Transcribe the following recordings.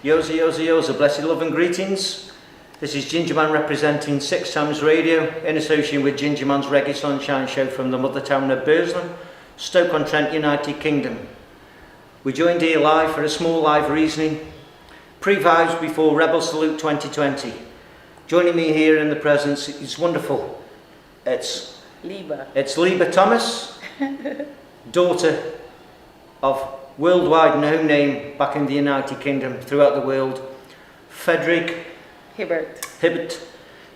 Yoza, yoza, yoza, blessed love and greetings. This is Ginjahman representing 6 Times Radio in association with Ginjahman's Reggae Sunshine Show from the mother town of Burslem, Stoke-on-Trent, United Kingdom. We joined here live for a small live reasoning, pre-vibes before Rebel Salute 2020. Joining me here in the presence is wonderful. It's Leba. It's Leba Thomas, daughter of worldwide known name back in the United Kingdom, throughout the world, Frederick Hibbert,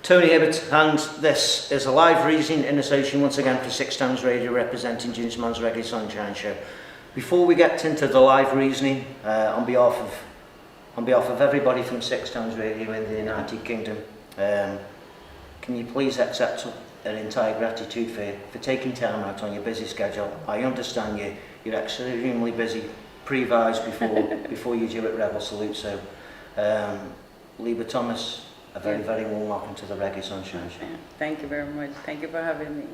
Tony Hibbert, and this is a live reason in association once again for 6 Times Radio representing Ginjahman's Reggae Sunshine Show. Before we get into the live reasoning, on behalf of everybody from 6 Times Radio in the United Kingdom, can you please accept an entire gratitude for taking time out on your busy schedule. I understand you're extremely busy pre-vibes before you do at Rebel Salute, so Leba Thomas, a very, very warm welcome to the Reggae Sunshine Show. Thank you very much. Thank you for having me.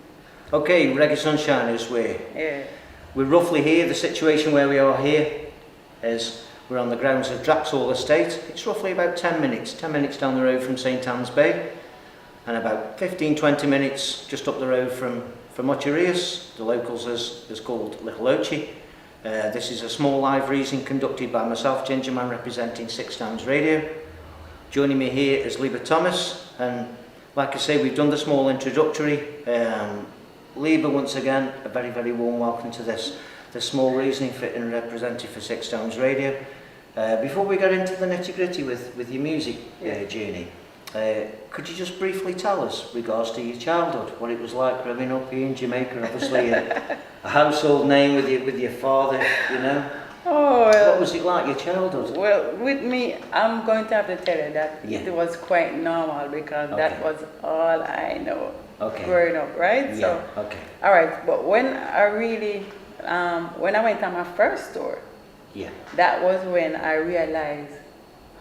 Okay, Reggae Sunshine is we're roughly here. The situation where we are here is we're on the grounds of Draxall Estate. It's roughly about 10 minutes down the road from St Anne's Bay, and about 15-20 minutes just up the road from Mucherius. The locals is called Little Ochi. This is a small live reason conducted by myself, Ginjahman, representing 6 Times Radio. Joining me here is Leba Thomas, and like I say, we've done the small introductory. Leba, once again, a very, very warm welcome to this small reasoning fitting representative for 6 Times Radio. Before we get into the nitty-gritty with your music journey, could you just briefly tell us, regards to your childhood, what it was like growing up here in Jamaica? Obviously a household name with your father, you know. Oh, well, what was it like, your childhood? Well, with me, I'm going to have to tell you that it was quite normal, because that was all I know growing up, right? Yeah. So, all right, but when I really, when I went on my first tour, that was when I realized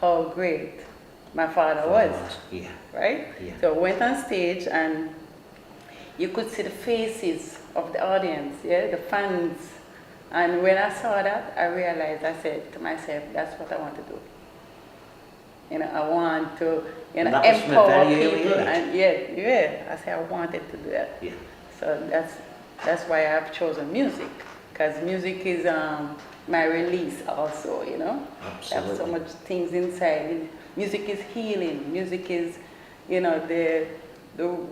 how great my father was, right? Yeah. So I went on stage and you could see the faces of the audience, the fans. And when I saw that, I realized, I said to myself, that's what I want to do. You know, I want to, empower people. And I said I wanted to do that. Yeah. So that's why I've chosen music, because music is my release also, you know. Absolutely. I have so much things inside. Music is healing. Music is, the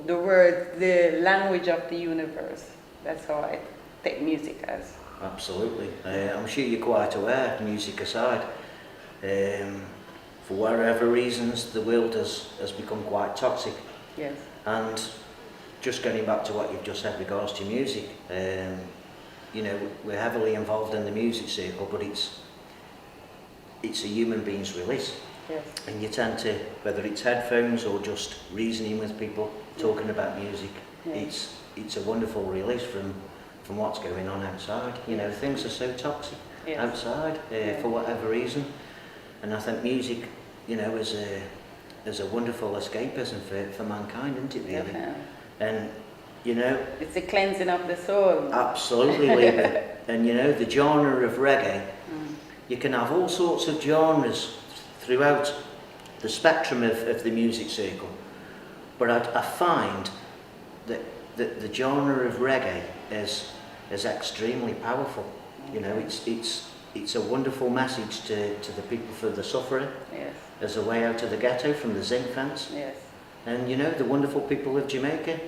word, the language of the universe. That's how I take music as. Absolutely. I'm sure you're quite aware, music aside, for whatever reasons, the world has become quite toxic. Yes. And just getting back to what you've just said regards to music, we're heavily involved in the music circle, but it's a human being's release. Yes. And you tend to, whether it's headphones or just reasoning with people, talking about music, it's a wonderful release from what's going on outside. Things are so toxic outside for whatever reason, and I think music, is a wonderful escapism for mankind, isn't it, really? Definitely. And it's a cleansing of the soul. Absolutely, Leba. And the genre of reggae, you can have all sorts of genres throughout the spectrum of the music circle, but I find that the genre of reggae is extremely powerful. It's a wonderful message to the people, for the suffering. Yes. As a way out of the ghetto from the zinc fence. Yes. And the wonderful people of Jamaica,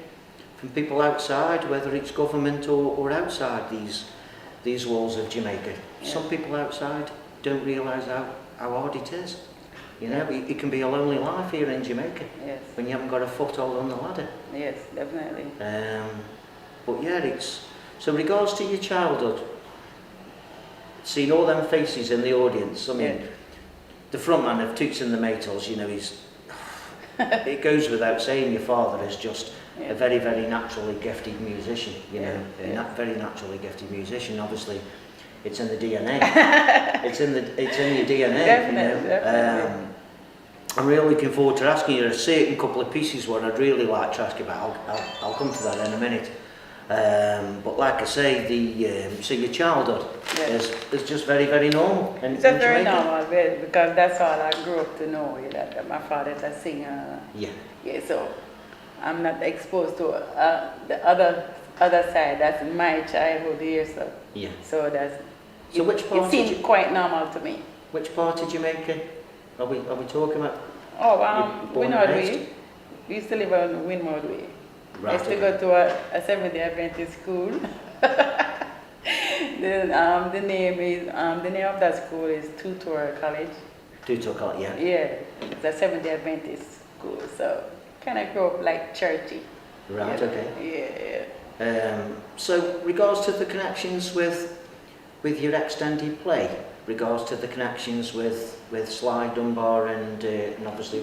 from people outside, whether it's government or outside these walls of Jamaica. Yes. Some people outside don't realise how hard it is. It can be a lonely life here in Jamaica. Yes. When you haven't got a foothold on the ladder. Yes, definitely. But so regards to your childhood, seeing all them faces in the audience, I mean, the frontman of Toots and the Maytals, he's, it goes without saying, your father is just a very, very naturally gifted musician, very naturally gifted musician. Obviously, it's in the DNA. it's in your DNA, Definitely. I'm really looking forward to asking you a certain couple of pieces what I'd really like to ask you about. I'll come to that in a minute. But like I say, so your childhood is just very, very normal. It's just very normal, because that's all I grew up to know, that my father's a singer. Yeah. Yeah, so I'm not exposed to the other side. That's my childhood here, so. Yeah. So which part it seemed quite normal to me. Which part did you make it? Are we talking about? Oh, Winwood Way. We used to live on Winwood Way. Right, I used to go to a Seventh-day Adventist school. the name of that school is Tutor College. Tutor College, yeah. Yeah, it's a Seventh-day Adventist school, so kind of grew up like churchy. Right, okay. Yeah. So, regards to the connections with your extended play, regards to the connections with Sly Dunbar and obviously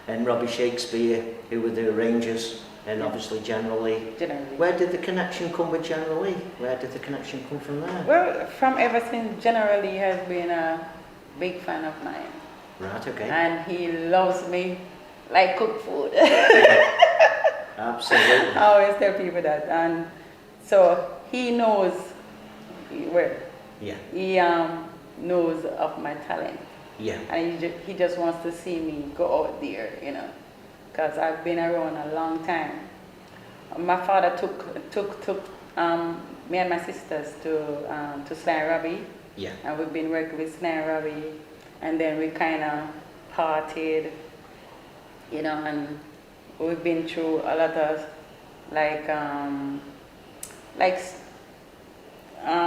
Robbie Shakespeare, who were the arrangers, and obviously Generally. Where did the connection come with Generally? Where did the connection come from there? Well, from ever since Generally has been a big fan of mine. Right, okay. And he loves me like cook food. Absolutely. I always tell people that. And so he knows he knows of my talent. Yeah. And he just wants to see me go out there, because I've been around a long time. My father took me and my sisters to Sly Robbie. Yeah. And we've been working with Sly Robbie, and then we kind of partied, and we've been through a lot of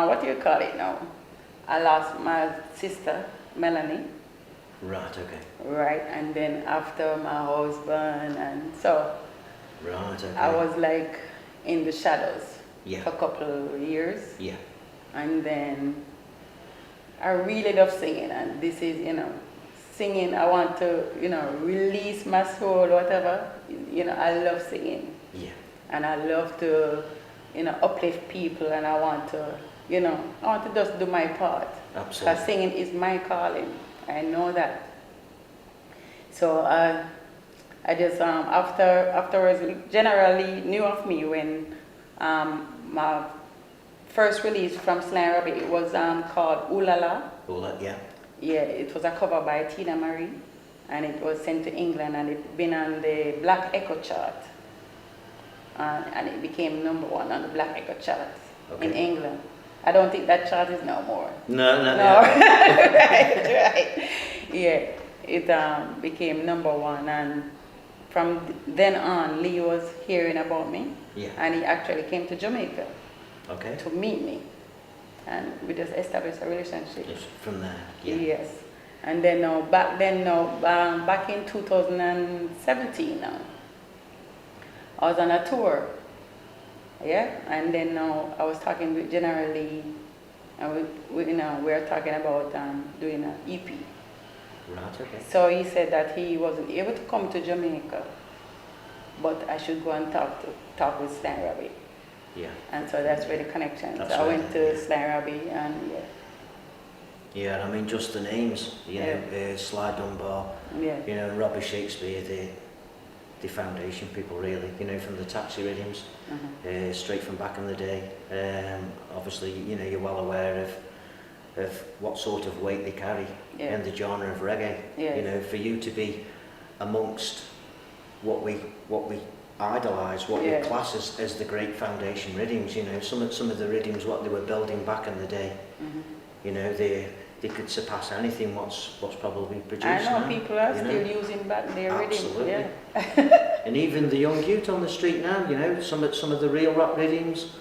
what do you call it now? I lost my sister, Melanie. Right, okay. Right, and then after my husband, and so right, okay. I was like in the shadows for a couple of years. Yeah. And then I really love singing, and this is, singing, I want to, release my soul, whatever. I love singing. Yeah. And I love to, uplift people, and I want to, just do my part. Absolutely. Because singing is my calling. I know that. So I just afterwards generally knew of me when my first release from Sly Robbie, it was called Ooh La La. Ooh La, yeah. Yeah, it was a cover by Tina Marie, and it was sent to England, and it been on the Black Echo chart, and it became #1 on the Black Echo chart in England. I don't think that chart is no more. No. right. Yeah, it became #1, and from then on, Lee was hearing about me, and he actually came to Jamaica to meet me, and we just established a relationship. Just from there, Yes, and then back in 2017 now, I was on a tour. Yeah, and then I was talking with Generally, and we were talking about doing an EP. Right, okay. So he said that he wasn't able to come to Jamaica, but I should go and talk with Sly Robbie. Yeah. And so that's where the connection. So I went to Sly Robbie, and Yeah, I mean, just the names, Sly Dunbar, and Robbie Shakespeare, the foundation people, really, from the taxi rhythms, straight from back in the day. Obviously, you're well aware of what sort of weight they carry in the genre of reggae. For you to be amongst what we idolise, what we class as the great foundation rhythms. Some of the rhythms what they were building back in the day. They could surpass anything what's probably produced. I know now, people are still using back their rhythms. Absolutely. And even the young youth on the street now, some of the real rock rhythms.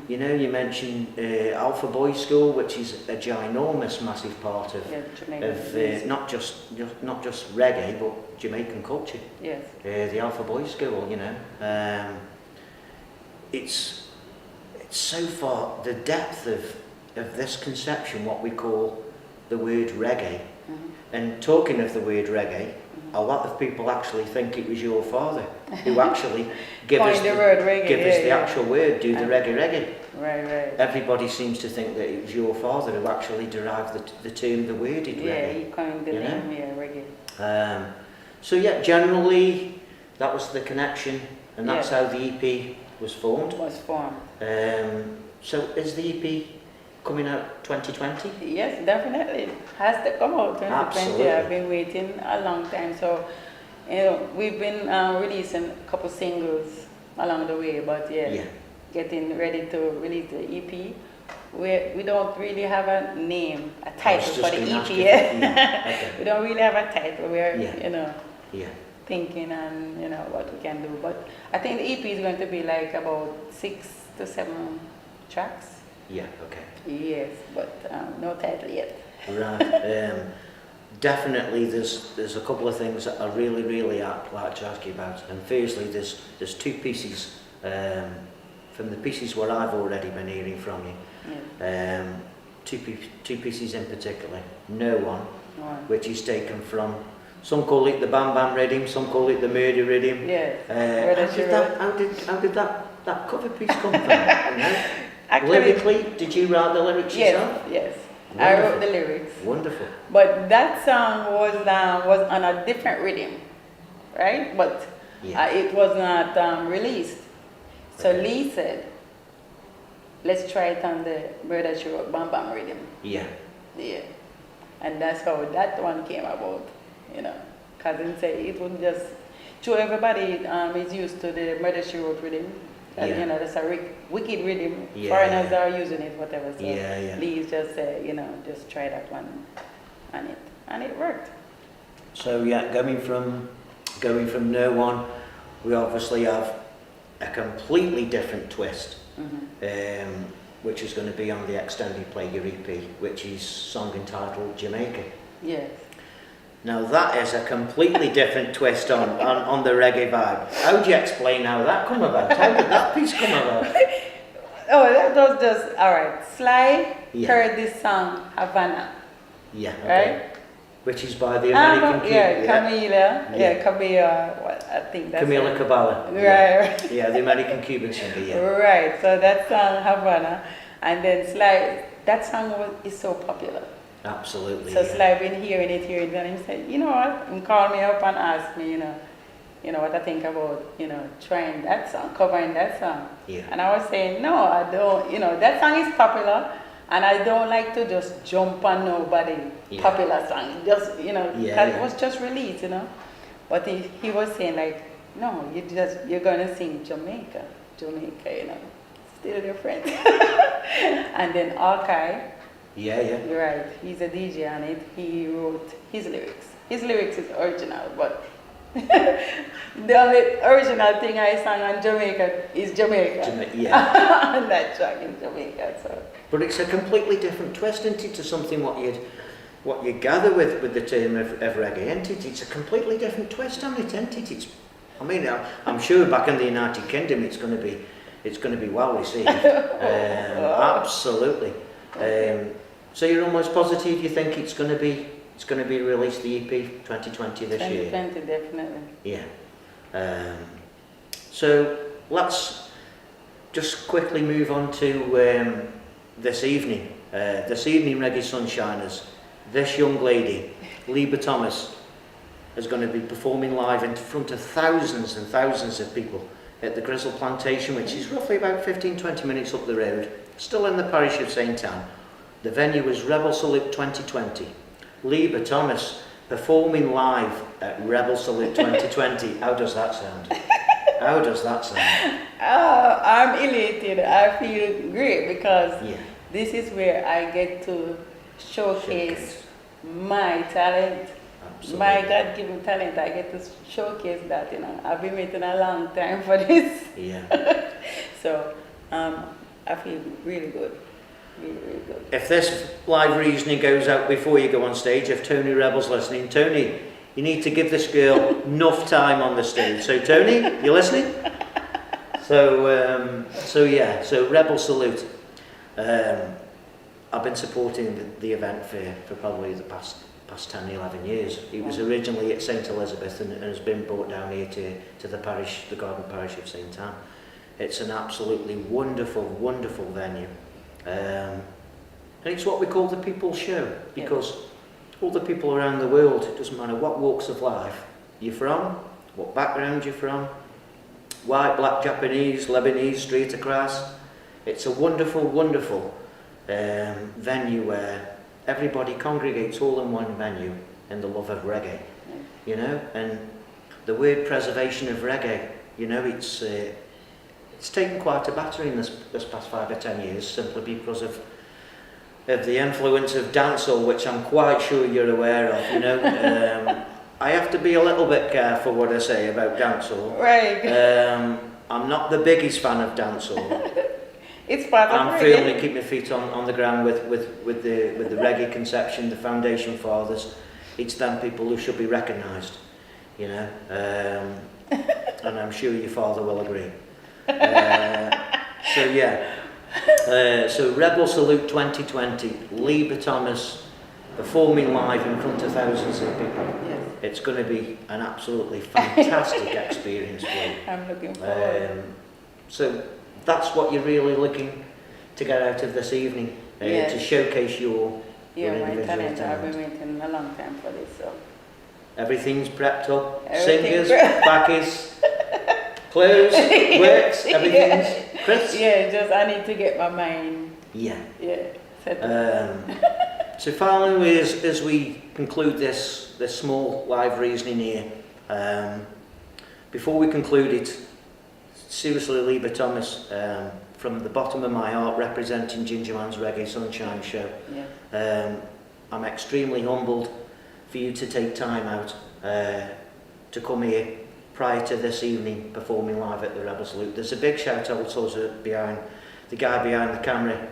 You mentioned Alpha Boys School, which is a ginormous, massive part of not just reggae, but Jamaican culture. Yes. The Alpha Boys School, it's so far the depth of this conception, what we call the word reggae. And talking of the word reggae, a lot of people actually think it was your father who actually give us the actual word, do the reggae. Right. Everybody seems to think that it was your father who actually derived the term, the worded reggae. Yeah, he coined the name, reggae. So generally that was the connection, and that's how the EP was formed. So is the EP coming out 2020? Yes, definitely. It has to come out 2020. Absolutely. I've been waiting a long time. So, you know, we've been releasing a couple singles along the way, but getting ready to release the EP. We don't really have a name, a title for the EP yet. Okay. We don't really have a title. We're, you know, thinking and, you know, what we can do. But I think the EP is going to be like about 6 to 7 tracks. Yeah, okay. Yes, but no title yet. Right. Definitely there's a couple of things that I really like to ask you about. And firstly, there's 2 pieces from the pieces where I've already been hearing from you. Yeah. Two pieces in particular. No One, which is taken from, some call it the Bam Bam rhythm, some call it the Murder rhythm. Yes. How did that cover piece come from? You know? Actually, lyrically, did you write the lyrics yourself? Yes. Wonderful. I wrote the lyrics. Wonderful. But that song was on a different rhythm, right? But it was not released. So Lee said, let's try it on the Murder She Wrote Bam Bam rhythm. Yeah. And that's how that one came about, you know. Cousin said it wouldn't just, everybody is used to the Murder She Wrote rhythm. And, you know, that's a wicked rhythm. Foreigners are using it, whatever. So Lee just said, you know, just try that one and it worked. So going from No One, we obviously have a completely different twist, which is going to be on the extended play your EP, which is song entitled Jamaica. Yes. Now that is a completely different twist on the reggae vibe. How do you explain how that come about? How did that piece come about? Oh, that was just, alright. Sly heard this song, Havana. Yeah, okay. Right? Which is by the American Camila, what I think that's Camila Cabello. Right. Yeah, the American Cuban singer, Right, so that song, Havana, and then Sly, that song is so popular. Absolutely. So Sly been hearing it, and he said, you know what, he called me up and asked me, you know what I think about, you know, trying that song, covering that song. Yeah. And I was saying, no, I don't, you know, that song is popular, and I don't like to just jump on nobody popular song, just, you know, because it was just released, you know. But he was saying like, no, you're gonna sing Jamaica, you know, still your friend. And then Archive. You're right. He's a DJ on it. He wrote his lyrics. His lyrics is original, but the only original thing I sang on Jamaica is Jamaica. And that track in Jamaica. So. But it's a completely different twist, isn't it, to something what you gather with the term of reggae, isn't it? It's a completely different twist on it, isn't it? I'm sure back in the United Kingdom it's going to be well received. Absolutely. So you're almost positive you think it's going to be released, the EP 2020 this year? 2020, definitely. Yeah. So let's just quickly move on to this evening. This evening, Reggae Sunshiners. This young lady, Leba Thomas, is going to be performing live in front of thousands and thousands of people at the Grizzle Plantation, which is roughly about 15-20 minutes up the road, still in the parish of St Anne. The venue is Rebel Salute 2020. Leba Thomas performing live at Rebel Salute 2020. How does that sound? How does that sound? I'm elated. I feel great because this is where I get to showcase my talent. Absolutely. My God-given talent. I get to showcase that, you know. I've been waiting a long time for this. Yeah. So, I feel really good. Really good. If this live reasoning goes out before you go on stage, if Tony Rebel's listening, Tony, you need to give this girl enough time on the stage. So Tony, you listening? So Rebel Salute. I've been supporting the event for probably the past 10, 11 years. It was originally at St Elizabeth and has been brought down here to the parish, the Garden Parish of St Anne. It's an absolutely wonderful, wonderful venue. And it's what we call the people's show, because all the people around the world, it doesn't matter what walks of life you're from, what background you're from, white, black, Japanese, Lebanese, street across. It's a wonderful, wonderful venue where everybody congregates all in one venue in the love of reggae, you know. And the word preservation of reggae, you know, it's taken quite a battering this past 5 or 10 years, simply because of the influence of dancehall, which I'm quite sure you're aware of, you know. I have to be a little bit careful what I say about dancehall. Right. I'm not the biggest fan of dancehall. It's part of I'm feeling to keep my feet on the ground with the reggae conception, the foundation fathers. It's them people who should be recognised, you know. And I'm sure your father will agree. So yeah. So Rebel Salute 2020, Leba Thomas performing live in front of thousands of people. Yes. It's going to be an absolutely fantastic experience for you. I'm looking forward. So that's what you're really looking to get out of this evening, Yes. to showcase your My individual talent. I've talent. been waiting a long time for this, so. Everything's prepped up, Everything's singers, backies, clothes, works, everything's crisp. Yeah, just I need to get my mind. Yeah. Set So finally, as we conclude this small live reasoning here, before we conclude it, seriously, Leba Thomas, from the bottom of my heart, representing Ginjahman's Reggae Sunshine Show, I'm extremely humbled for you to take time out to come here prior to this evening performing live at the Rebel Salute. There's a big shout out also behind the guy behind the camera.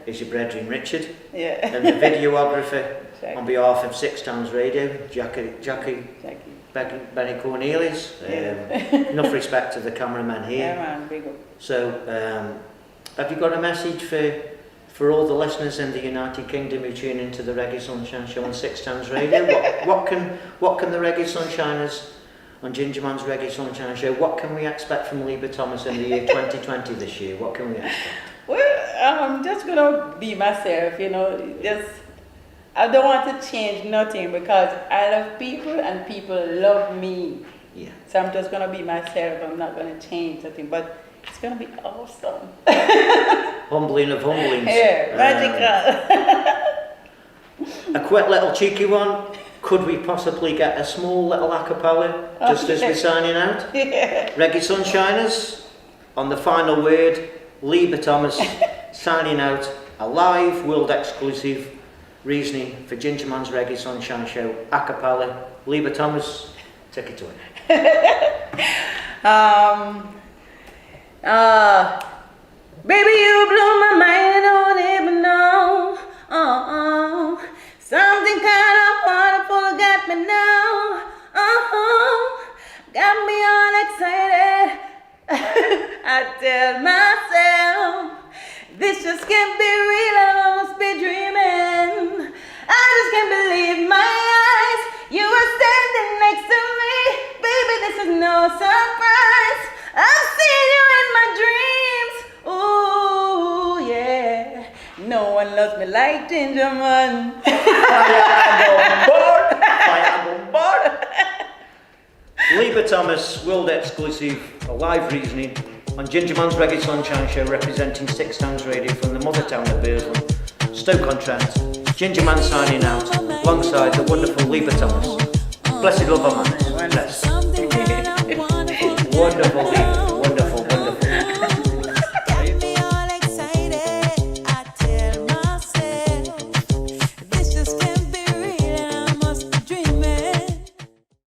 Is your brethren Richard, and the videographer on behalf of 6 Towns Radio, Jackie Benny Cornelius. Enough respect to the cameraman here. Yeah, man, big up. So, have you got a message for all the listeners in the United Kingdom who tune into the Reggae Sunshine Show on 6 Towns Radio? What can the Reggae Sunshiners on Ginjahman's Reggae Sunshine Show, what can we expect from Leba Thomas in the year 2020 this year? What can we expect? Well, I'm just gonna be myself, you know. I don't want to change nothing because I love people and people love me. Yeah. So I'm just gonna be myself. I'm not gonna change nothing, but it's gonna be awesome. Humbling of humblings. Yeah, magical. A quick little cheeky one. Could we possibly get a small little acapella just as we're signing out? Yeah. Reggae Sunshiners, on the final word, Leba Thomas signing out, a live world exclusive reasoning for Ginjahman's Reggae Sunshine Show, acapella. Leba Thomas, take it away. Baby, you blew my mind, I don't even know. Something kind of wonderful got me now. Got me all excited. I tell myself, this just can't be real, I must be dreaming. I just can't believe my eyes. You are standing next to me. Baby, this is no surprise. I've seen you in my dreams. Ooh, yeah. No one loves me like Ginjahman. Fire on board. Leba Thomas, world exclusive, a live reasoning on Ginjahman's Reggae Sunshine Show, representing 6 Towns Radio from the mother town of Burslem, Stoke-on-Trent. Ginjahman signing out alongside the wonderful Leba Thomas. Blessed love of man. Bless. Wonderful.